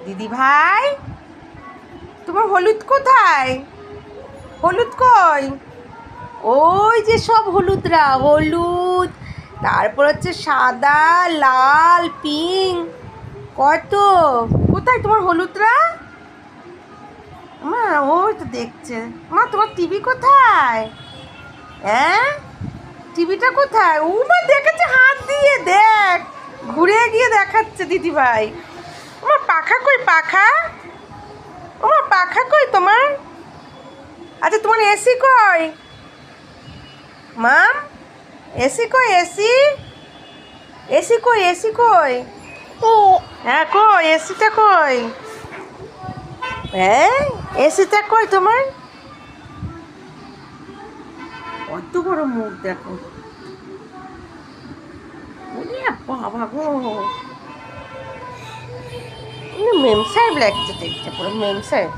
দিদি ভাই, তোমার হলুদ কোথায়? হলুদ কই? ওই যে সব হলুদরা, হলুদ, তারপর হচ্ছে সাদা, লাল, পিঙ্ক, কত। কোথায় তোমার হলুদরা? মা ওই তো দেখছে। মা তোমার টিভি কোথায়? হ্যাঁ, টিভিটা কোথায়? ও মা দেখেছে হাত দিয়ে, দেখ ঘুরে গিয়ে দেখাচ্ছে দিদি ভাই। আমার পাখা কই, পাখা? আমার পাখা কই তোমার? আচ্ছা তোমার এসি কই মাম? এসি কই, এসি? এসি কই, এসি কই? হ্যাঁ কই, এসিটা কই? হ্যাঁ, এসিটা কই তোমার? কত বড় মুখ দেখো। ওরে বাবা গো, মেম সাহেব লাগছে দেখতে, পুরো মেম সাহেব।